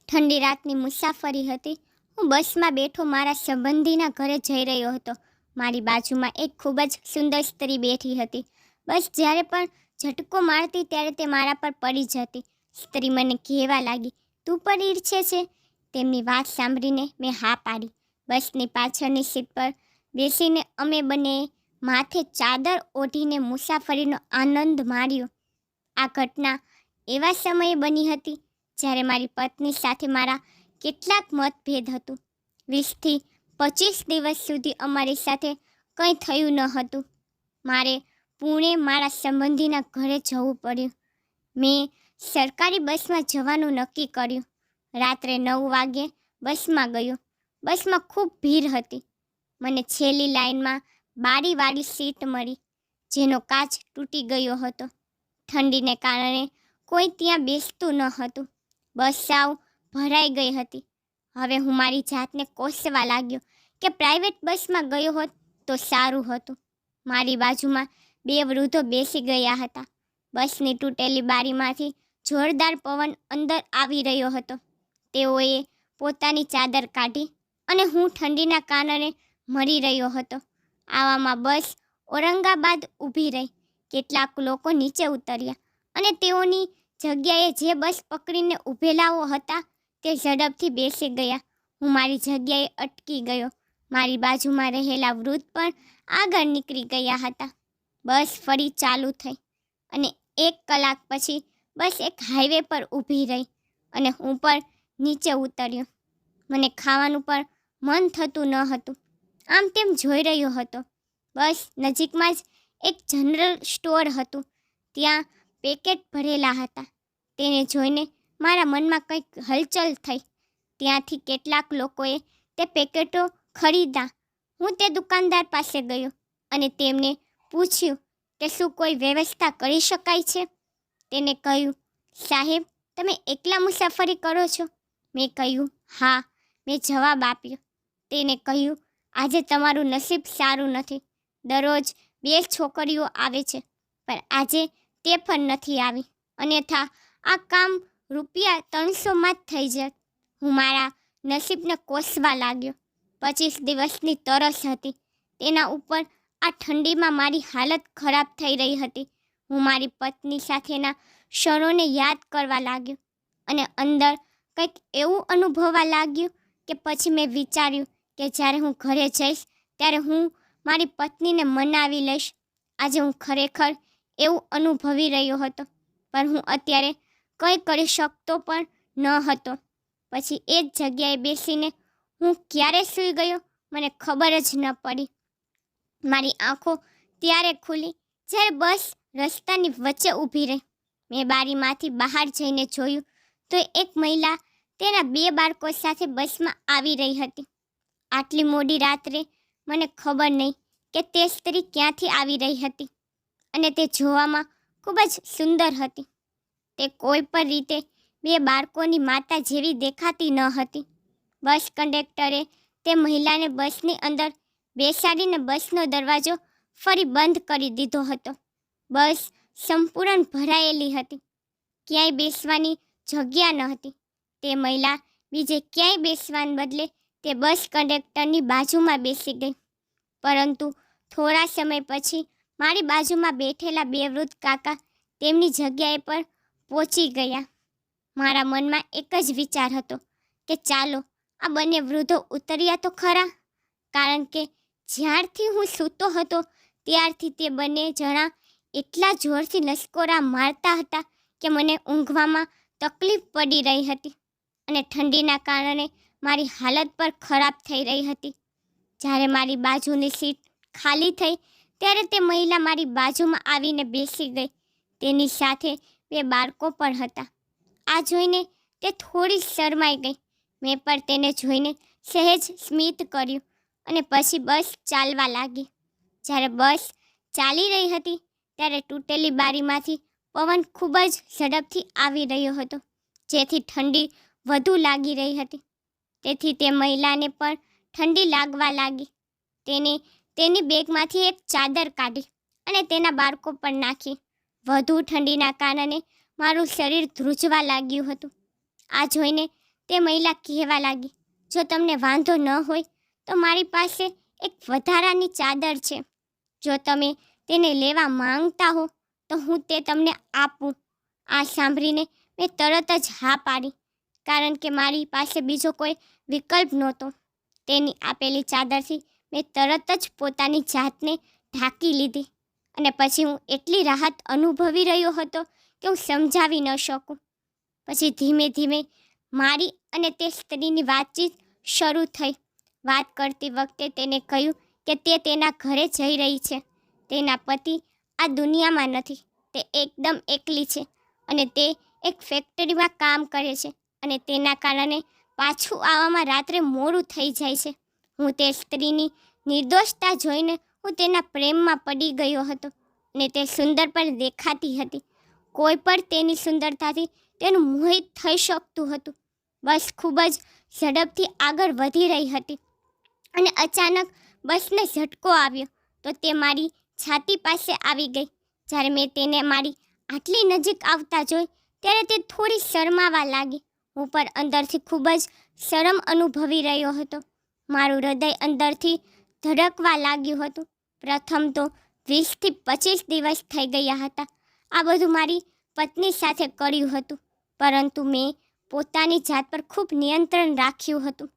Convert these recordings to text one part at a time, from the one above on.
ઠંડી રાતની મુસાફરી હતી. હું બસમાં બેઠો મારા સંબંધીના ઘરે જઈ રહ્યો હતો. મારી બાજુમાં એક ખૂબ જ સુંદર સ્ત્રી બેઠી હતી. બસ જ્યારે પણ ઝટકો મારતી ત્યારે તે મારા પર પડી જતી. સ્ત્રી મને કહેવા લાગી, તું પણ ઈર્ષે છે? તેમની વાત સાંભળીને મેં હા પાડી. બસની પાછળની સીટ પર બેસીને અમે બંનેએ માથે ચાદર ઓઢીને મુસાફરીનો આનંદ માણ્યો. આ ઘટના એવા સમયે બની હતી જ્યારે મારી પત્ની સાથે મારા કેટલાક મતભેદ હતું. 20થી 25 દિવસ સુધી અમારી સાથે કંઈ થયું ન હતું. મારે પુણે મારા સંબંધીના ઘરે જવું પડ્યું. મેં સરકારી બસમાં જવાનું નક્કી કર્યું. રાત્રે 9 વાગ્યે બસમાં ગયો. બસમાં ખૂબ ભીડ હતી. મને છેલ્લી લાઇનમાં બારીવાળી સીટ મળી, જેનો કાચ તૂટી ગયો હતો. ઠંડીને કારણે કોઈ ત્યાં બેસતું ન હતું. બસ સાવ ભરાઈ ગઈ હતી. હવે હું મારી જાતને કોસવા લાગ્યો કે પ્રાઇવેટ બસમાં ગયો હોત તો સારું હતું. મારી બાજુમાં 2 વૃદ્ધો બેસી ગયા હતા. બસની તૂટેલી બારીમાંથી જોરદાર પવન અંદર આવી રહ્યો હતો. તેઓએ પોતાની ચાદર કાઢી અને હું ઠંડીના કારણે મરી રહ્યો હતો. આવામાં બસ ઔરંગાબાદ ઊભી રહી. કેટલાક લોકો નીચે ઉતર્યા અને તેઓની જગ્યાએ જે બસ પકડીને ઊભેલાઓ હતા તે ઝડપથી બેસી ગયા. હું મારી જગ્યાએ અટકી ગયો. મારી બાજુમાં રહેલા વૃદ્ધ પણ આગળ નીકળી ગયા હતા. બસ ફરી ચાલુ થઈ અને 1 કલાક પછી બસ એક હાઈવે પર ઊભી રહી અને હું પણ નીચે ઉતર્યો. મને ખાવાનું પણ મન થતું ન હતું. આમ તેમ જોઈ રહ્યો હતો. બસ નજીકમાં જ એક જનરલ સ્ટોર હતું. ત્યાં પેકેટ ભરેલા હતા. તેને જોઈને મારા મનમાં કંઈક હલચલ થઈ. ત્યાંથી કેટલાક લોકોએ તે પેકેટો ખરીદ્યા. હું તે દુકાનદાર પાસે ગયો અને તેમને પૂછ્યું કે શું કોઈ વ્યવસ્થા કરી શકાય છે. તેને કહ્યું, સાહેબ, તમે એકલા મુસાફરી કરો છો? મેં કહ્યું, હા. મેં જવાબ આપ્યો. તેને કહ્યું, આજે તમારું નસીબ સારું નથી. દરરોજ 2 છોકરીઓ આવે છે, પણ આજે તે પણ નથી આવી. અન્યથા આ કામ રૂપિયા 300માં જ થઈ જાય. હું મારા નસીબને કોસવા લાગ્યો. 25 દિવસની તરસ હતી. તેના ઉપર આ ઠંડીમાં મારી હાલત ખરાબ થઈ રહી હતી. હું મારી પત્ની સાથેના ક્ષણોને યાદ કરવા લાગ્યો અને અંદર કંઈક એવું અનુભવવા લાગ્યું કે પછી મેં વિચાર્યું કે જ્યારે હું ઘરે જઈશ ત્યારે હું મારી પત્નીને મનાવી લઈશ. આજે હું ખરેખર એવું અનુભવી રહ્યો હતો, પણ હું અત્યારે કંઈ કરી શકતો પણ ન હતો. પછી એ જ જગ્યાએ બેસીને હું ક્યારે સૂઈ ગયો મને ખબર જ ન પડી. મારી આંખો ત્યારે ખુલી જ્યારે બસ રસ્તાની વચ્ચે ઊભી રહી. મેં બારીમાંથી બહાર જઈને જોયું તો એક મહિલા તેના 2 બાળકો સાથે બસમાં આવી રહી હતી. આટલી મોડી રાત્રે મને ખબર નહીં કે તે સ્ત્રી ક્યાંથી આવી રહી હતી અને તે જોવામાં ખૂબ જ સુંદર હતી. તે કોઈ પણ રીતે 2 બાળકોની માતા જેવી દેખાતી ન હતી. બસ કંડક્ટરે તે મહિલાને બસની અંદર બેસાડીને બસનો દરવાજો ફરી બંધ કરી દીધો હતો. બસ સંપૂર્ણ ભરાયેલી હતી. ક્યાંય બેસવાની જગ્યા ન હતી. તે મહિલા બીજે ક્યાંય બેસવાને બદલે તે બસ કંડક્ટરની બાજુમાં બેસી ગઈ. પરંતુ થોડા સમય પછી મારી બાજુમાં બેઠેલા 2 વૃદ્ધ કાકા તેમની જગ્યાએ પર પહોંચી ગયા. મારા મનમાં એક જ વિચાર હતો કે ચાલો આ બંને વૃદ્ધો ઉતર્યા તો ખરા, કારણ કે જ્યારથી હું સૂતો હતો ત્યારથી તે બંને જણા એટલા જોરથી લશ્કોરા મારતા હતા કે મને ઊંઘવામાં તકલીફ પડી રહી હતી અને ઠંડીના કારણે મારી હાલત પર ખરાબ થઈ રહી હતી. જ્યારે મારી બાજુની સીટ ખાલી થઈ ત્યારે તે મહિલા મારી બાજુમાં આવીને બેસી ગઈ. તેની સાથે 2 બાળકો પણ હતા. આ જોઈને તે થોડી શરમાઈ ગઈ. મેં પણ તેને જોઈને સહેજ સ્મિત કર્યું અને પછી બસ ચાલવા લાગી. જ્યારે બસ ચાલી રહી હતી ત્યારે તૂટેલી બારીમાંથી પવન ખૂબ જ ઝડપથી આવી રહ્યો હતો, જેથી ઠંડી વધુ લાગી રહી હતી. તેથી તે મહિલાને પણ ઠંડી લાગવા લાગી. તેને તેની બેગમાંથી એક ચાદર કાઢી અને તેના બાળકો પર નાખી. વધુ ઠંડીના કારણે મારું શરીર ધ્રુજવા લાગ્યું હતું. આ જોઈને તે મહિલા કહેવા લાગી, જો તમને વાંધો ન હોય તો મારી પાસે એક વધારાની ચાદર છે. જો તમે તેને લેવા માંગતા હો તો હું તે તમને આપું. આ સાંભળીને મેં તરત જ હા પાડી, કારણ કે મારી પાસે બીજો કોઈ વિકલ્પ નહોતો. તેની આપેલી ચાદરથી મેં તરત જ પોતાની જાતને ઢાંકી લીધી અને પછી હું એટલી રાહત અનુભવી રહ્યો હતો કે હું સમજાવી ન શકું. પછી ધીમે ધીમે મારી અને તે સ્ત્રીની વાતચીત શરૂ થઈ. વાત કરતી વખતે તેને કહ્યું કે તે તેના ઘરે જઈ રહી છે. તેના પતિ આ દુનિયામાં નથી. તે એકદમ એકલી છે અને તે એક ફેક્ટરીમાં કામ કરે છે અને તેના કારણે પાછું આવવામાં રાત્રે મોડું થઈ જાય છે. હું તે સ્ત્રીની નિર્દોષતા જોઈને હું તેના પ્રેમમાં પડી ગયો હતો અને તે સુંદર પણ દેખાતી હતી. કોઈ પણ તેની સુંદરતાથી તેનું મોહિત થઈ શકતું હતું. બસ ખૂબ જ ઝડપથી આગળ વધી રહી હતી અને અચાનક બસને ઝટકો આવ્યો તો તે મારી છાતી પાસે આવી ગઈ. જ્યારે મેં તેને મારી આટલી નજીક આવતા જોઈ ત્યારે તે થોડી શરમાવા લાગી. હું પણ અંદરથી ખૂબ જ શરમ અનુભવી રહ્યો હતો. મારું હૃદય અંદરથી ધડકવા લાગ્યું હતું. પ્રથમ તો 20 થી 25 દિવસ થઈ ગયા હતા આ બધું મારી પત્ની સાથે કર્યું હતું, પરંતુ મેં પોતાની જાત પર ખૂબ નિયંત્રણ રાખ્યું હતું.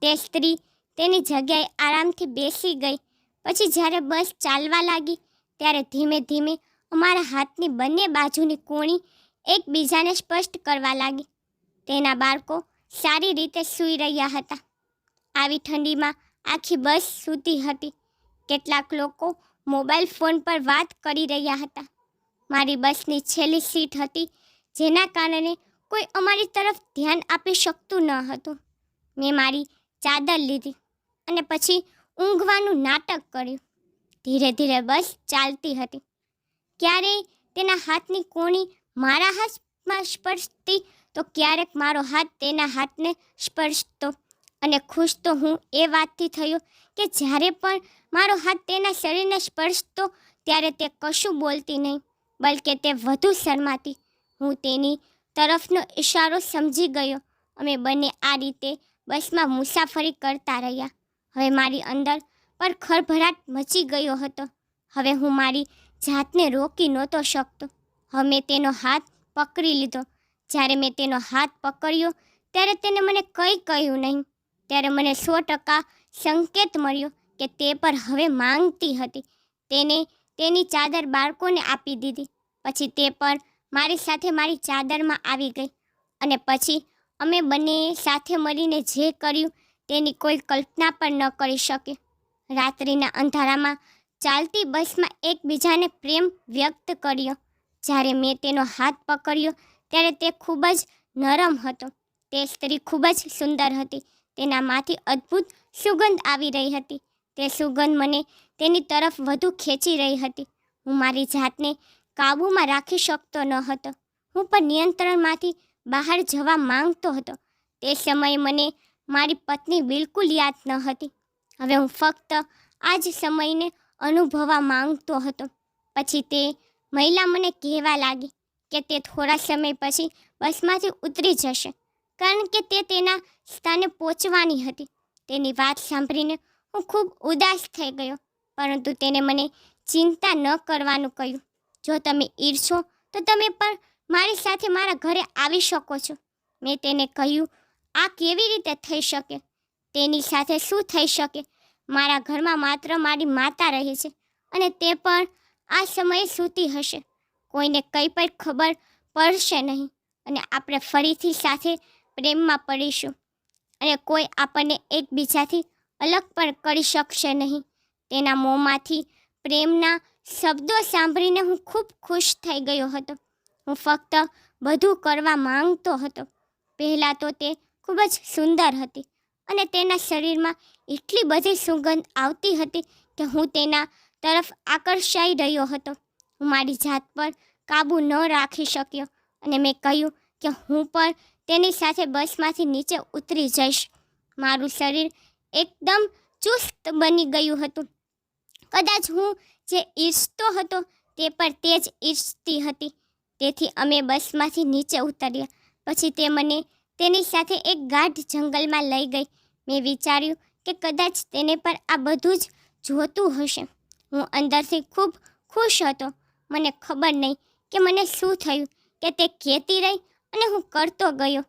તે સ્ત્રી તેની જગ્યાએ આરામથી બેસી ગઈ. પછી જ્યારે બસ ચાલવા લાગી ત્યારે ધીમે ધીમે અમારા હાથની બંને બાજુની કોણી એકબીજાને સ્પષ્ટ કરવા લાગી. તેના બાળકો સારી રીતે સૂઈ રહ્યા હતા. આવી ઠંડીમાં આખી બસ સૂતી હતી. કેટલાક લોકો મોબાઈલ ફોન પર વાત કરી રહ્યા હતા. મારી બસની છેલ્લી સીટ હતી, જેના કારણે કોઈ અમારી તરફ ધ્યાન આપી શકતું ન હતું. મેં મારી ચાદર લીધી અને પછી ઊંઘવાનું નાટક કર્યું. ધીરે ધીરે બસ ચાલતી હતી. ક્યારેય તેના હાથની કોણી મારા હાથમાં સ્પર્શતી તો ક્યારેક મારો હાથ તેના હાથને સ્પર્શતો. અને ખુશ તો હું એ વાતથી થયો કે જ્યારે પણ મારો હાથ તેના શરીરને સ્પર્શતો ત્યારે તે કશું બોલતી નહીં, બલકે તે વધુ શરમાતી. હું તેની તરફનો ઇશારો સમજી ગયો. અમે બંને આ રીતે બસમાં મુસાફરી કરતા રહ્યા. હવે મારી અંદર પર ખળભળાટ મચી ગયો હતો. હવે હું મારી જાતને રોકી નહોતો શકતો. હવે મેં તેનો હાથ પકડી લીધો. જ્યારે મેં તેનો હાથ પકડ્યો ત્યારે તેને મને કંઈ કહ્યું નહીં. ત્યારે મને 100% સંકેત મળ્યો કે તે પર હવે માંગતી હતી. તેને તેની ચાદર બાળકોને આપી દીધી. પછી તે પણ મારી સાથે મારી ચાદરમાં આવી ગઈ અને પછી અમે બંને સાથે મળીને જે કર્યું તેની કોઈ કલ્પના પણ ન કરી શકે. રાત્રિના અંધારામાં ચાલતી બસમાં એકબીજાને પ્રેમ વ્યક્ત કર્યો. જ્યારે મેં તેનો હાથ પકડ્યો ત્યારે તે ખૂબ જ નરમ હતો. તે સ્ત્રી ખૂબ જ સુંદર હતી. તેનામાંથી અદ્ભુત સુગંધ આવી રહી હતી. તે સુગંધ મને તેની તરફ વધુ ખેંચી રહી હતી. હું મારી જાતને કાબૂમાં રાખી શકતો ન હતો. હું પણ નિયંત્રણમાંથી બહાર જવા માંગતો હતો. તે સમયે મને મારી પત્ની બિલકુલ યાદ ન હતી. હવે હું ફક્ત આ જ સમયને અનુભવવા માંગતો હતો. પછી તે મહિલા મને કહેવા લાગી કે તે થોડા સમય પછી બસમાંથી ઉતરી જશે, કારણ કે તે તેના સ્થાને પહોંચવાની હતી. તેની વાત સાંભળીને હું ખૂબ ઉદાસ થઈ ગયો, પરંતુ તેને મને ચિંતા ન કરવાનું કહ્યું. જો તમે ઈચ્છો તો તમે પણ મારી સાથે મારા ઘરે આવી શકો છો. મેં તેને કહ્યું, આ કેવી રીતે થઈ શકે? તેની સાથે શું થઈ શકે? મારા ઘરમાં માત્ર મારી માતા રહે છે અને તે પણ આ સમયે સૂતી હશે. કોઈને કંઈ પણ ખબર પડશે નહીં અને આપણે ફરીથી સાથે પ્રેમમાં પડીશું અને કોઈ આપણને એકબીજાથી અલગ પણ કરી શકશે નહીં. તેના મોંમાંથી પ્રેમના શબ્દો સાંભળીને હું ખૂબ ખુશ થઈ ગયો હતો. હું ફક્ત બધું કરવા માંગતો હતો. પહેલાં તો તે ખૂબ જ સુંદર હતી અને તેના શરીરમાં એટલી બધી સુગંધ આવતી હતી કે હું તેના તરફ આકર્ષાઈ રહ્યો હતો. હું મારી જાત પર કાબૂ ન રાખી શક્યો અને મેં કહ્યું કે હું પણ તેની સાથે બસમાંથી નીચે ઉતરી જઈશ. મારું શરીર એકદમ ચુસ્ત બની ગયું હતું. કદાચ હું જે ઈચ્છતો હતો તે પણ તે જ ઈચ્છતી હતી. તેથી અમે બસમાંથી નીચે ઉતર્યા. પછી તે મને તેની સાથે એક ગાઢ જંગલમાં લઈ ગઈ. મેં વિચાર્યું કે કદાચ તેને પર આ બધું જ જોતું હશે. હું અંદરથી ખૂબ ખુશ હતો. મને ખબર નહીં કે મને શું થયું કે તે કહેતી રહી અને હું કરતો ગયો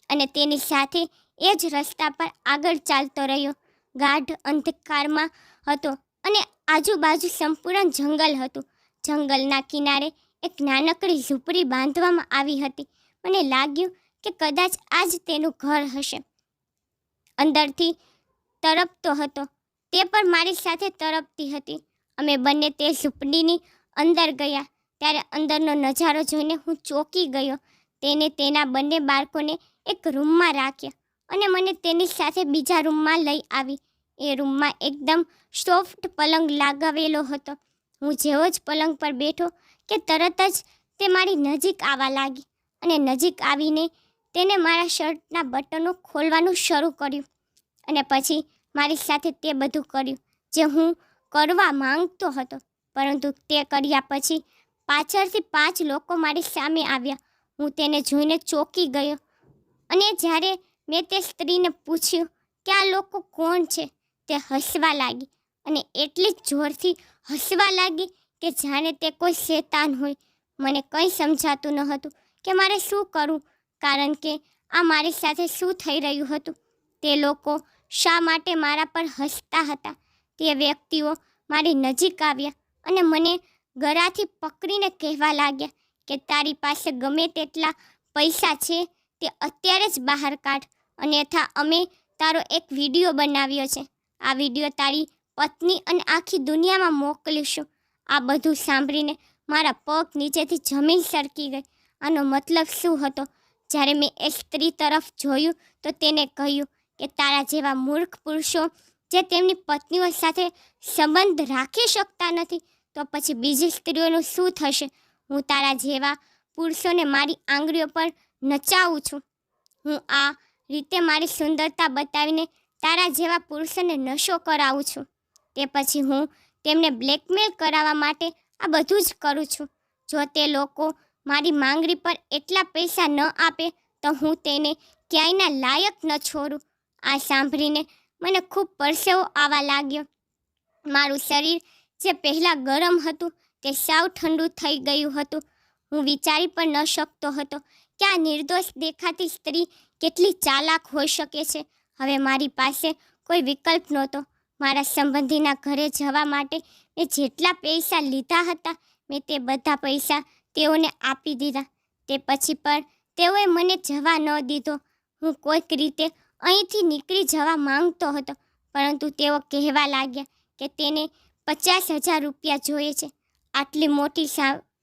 અને તેની સાથે એ જ રસ્તા પર આગળ ચાલતો રહ્યો. ગાઢ અંધકારમાં હતો અને આજુબાજુ સંપૂર્ણ જંગલ હતું. જંગલના કિનારે એક નાનકડી ઝૂંપડી બાંધવામાં આવી હતી. મને લાગ્યું કે કદાચ આ જ તેનું ઘર હશે. અંદરથી તરપતો હતો. તે પણ મારી સાથે તરપતી હતી. અમે બંને તે ઝૂંપડીની અંદર ગયા. ત્યારે અંદરનો નજારો જોઈને હું ચોંકી ગયો. તેને તેના બંને બાળકોને એક રૂમમાં રાખ્યા અને મને તેની સાથે બીજા રૂમમાં લઈ આવી. એ રૂમમાં એકદમ સોફ્ટ પલંગ લગાવેલો હતો. હું જેવો જ પલંગ પર બેઠો કે તરત જ તે મારી નજીક આવવા લાગી અને નજીક આવીને તેને મારા શર્ટના બટનો ખોલવાનું શરૂ કર્યું અને પછી મારી સાથે તે બધું કર્યું જે હું કરવા માંગતો હતો. પરંતુ તે કર્યા પછી પાછળથી 5 લોકો મારી સામે આવ્યા. હું તેને જોઈને ચોંકી ગયો અને જ્યારે મેં તે સ્ત્રીને પૂછ્યું કે આ લોકો કોણ છે, તે હસવા લાગી અને એટલી જ જોરથી હસવા લાગી કે જાણે તે કોઈ શેતાન હોય. મને કંઈ સમજાતું ન હતું કે મારે શું કરવું, કારણ કે આ મારી સાથે શું થઈ રહ્યું હતું. તે લોકો શા માટે મારા પર હસતા હતા. તે વ્યક્તિઓ મારી નજીક આવ્યા અને મને ગળાથી પકડીને કહેવા લાગ્યા કે તારી પાસે ગમે તેટલા પૈસા છે તે અત્યારે જ બહાર કાઢ, અન્યથા અમે તારો એક વિડીયો બનાવ્યો છે. આ વિડીયો તારી પત્ની અને આખી દુનિયામાં મોકલીશું. આ બધું સાંભળીને મારા પગ નીચેથી જમીન સરકી ગઈ. આનો મતલબ શું હતો? જ્યારે મેં એ સ્ત્રી તરફ જોયું તો તેને કહ્યું કે તારા જેવા મૂર્ખ પુરુષો જે તેમની પત્નીઓ સાથે સંબંધ રાખી શકતા નથી, તો પછી બીજી સ્ત્રીઓનું શું થશે? હું તારા જેવા પુરુષોને મારી આંગળીઓ પર નચાવું છું. હું આ રીતે મારી સુંદરતા બતાવીને તારા જેવા પુરુષોને નશો કરાવું છું. તે પછી હું તેમને બ્લેકમેલ કરાવવા માટે આ બધું જ કરું છું. જો તે લોકો મારી માંગણી પર એટલા પૈસા ન આપે તો હું તેને ક્યાંયના લાયક ન છોડું. આ સાંભળીને મને ખૂબ પરસેવો આવવા લાગ્યો. મારું શરીર જે પહેલાં ગરમ હતું તે સાવ ઠંડુ થઈ ગયું હતું. હું વિચારી પણ ન શકતો હતો કે આ નિર્દોષ દેખાતી સ્ત્રી કેટલી ચાલાક હોઈ શકે છે. હવે મારી પાસે કોઈ વિકલ્પ નહોતો. મારા સંબંધીના ઘરે જવા માટે મેં જેટલા પૈસા લીધા હતા મેં તે બધા પૈસા તેઓને આપી દીધા. તે પછી પણ તેઓએ મને જવા ન દીધો. હું કોઈક રીતે અહીંથી નીકળી જવા માંગતો હતો, પરંતુ તેઓ કહેવા લાગ્યા કે તેને 50,000 રૂપિયા જોઈએ છે. આટલી મોટી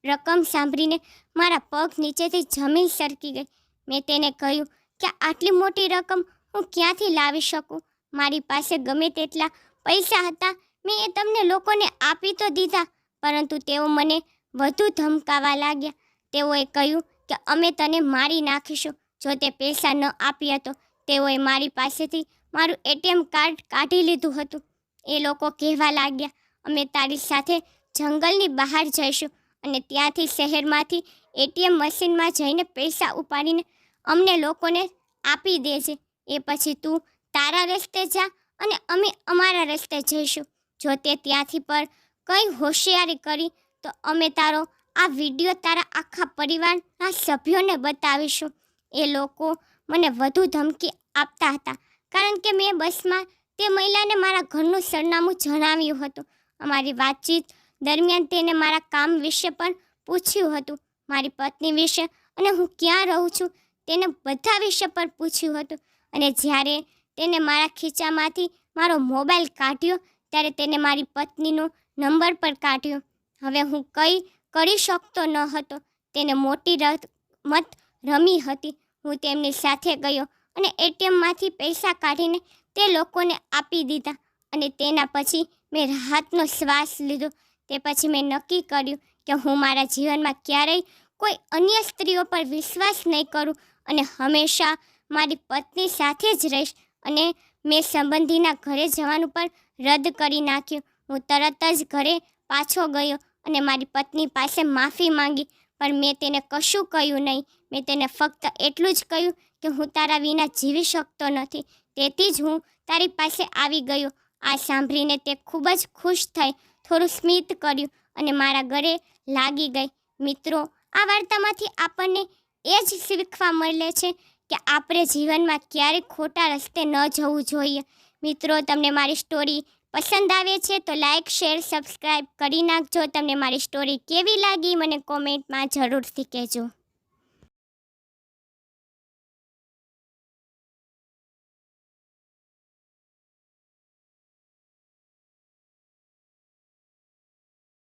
રકમ સાંભળીને મારા પગ નીચેથી જમીન સરકી ગઈ. મેં તેને કહ્યું કે આટલી મોટી રકમ હું ક્યાંથી લાવી શકું? મારી પાસે ગમે તેટલા પૈસા હતા, મેં એ તમને લોકોને આપી તો દીધા, પરંતુ તેઓ મને વધુ ધમકાવવા લાગ્યા. તેઓએ કહ્યું કે અમે તને મારી નાખીશું જો તે પૈસા ન આપ્યા તો. તેઓએ મારી પાસેથી મારું ATM કાર્ડ કાઢી લીધું હતું. એ લોકો કહેવા લાગ્યા અમે તારી સાથે જંગલની બહાર જઈશું અને ત્યાંથી શહેરમાંથી ATM મશીનમાં જઈને પૈસા ઉપાડીને અમને લોકોને આપી દેજે. એ પછી તું તારા રસ્તે જા અને અમે અમારા રસ્તે જઈશું. જો તે ત્યાંથી પર કંઈ હોશિયારી કરી તો અમે તારો આ વિડીયો તારા આખા પરિવારના સભ્યોને બતાવીશું. એ લોકો મને વધુ ધમકી આપતા હતા કારણ કે મેં બસમાં તે મહિલાને મારા ઘરનું સરનામું જણાવ્યું હતું. અમારી વાતચીત દરમિયાન તેને મારા કામ વિશે પણ પૂછ્યું હતું, મારી પત્ની વિશે અને હું ક્યાં રહું છું તેને બધા વિશે પણ પૂછ્યું હતું. અને જ્યારે તેને મારા ખીચામાંથી મારો મોબાઈલ કાઢ્યો ત્યારે તેને મારી પત્નીનો નંબર પર કાઢ્યો. હવે હું કંઈ કરી શકતો ન હતો. તેને મોટી રમત રમી હતી. હું તેમની સાથે ગયો અને ATMમાંથી પૈસા કાઢીને તે લોકોને આપી દીધા અને તેના પછી મેં રાહતનો શ્વાસ લીધો. તે પછી મેં નક્કી કર્યું કે હું મારા જીવનમાં ક્યારેય કોઈ અન્ય સ્ત્રીઓ પર વિશ્વાસ નહીં કરું અને હંમેશા મારી પત્ની સાથે જ રહીશ. અને મેં સંબંધીના ઘરે જવાનું પણ રદ કરી નાખ્યું. હું તરત જ ઘરે પાછો ગયો અને મારી પત્ની પાસે માફી માંગી, પણ મેં તેને કશું કહ્યું નહીં. મેં તેને ફક્ત એટલું જ કહ્યું કે હું તારા વિના જીવી શકતો નથી, તેથી જ હું તારી પાસે આવી ગયો. આ સાંભળીને તે ખૂબ જ ખુશ થઈ, થોડું સ્મિત કર્યું અને મારા ગળે લાગી ગઈ. મિત્રો, આ વાર્તામાંથી આપણને એ જ શીખવા મળે છે કે આપણે જીવનમાં ક્યારેય ખોટા રસ્તે ન જવું જોઈએ. મિત્રો, તમને મારી સ્ટોરી પસંદ આવે છે તો લાઈક, શેર, સબસ્ક્રાઈબ કરી નાખજો. તમને મારી સ્ટોરી કેવી લાગી મને કોમેન્ટમાં જરૂરથી કહેજો.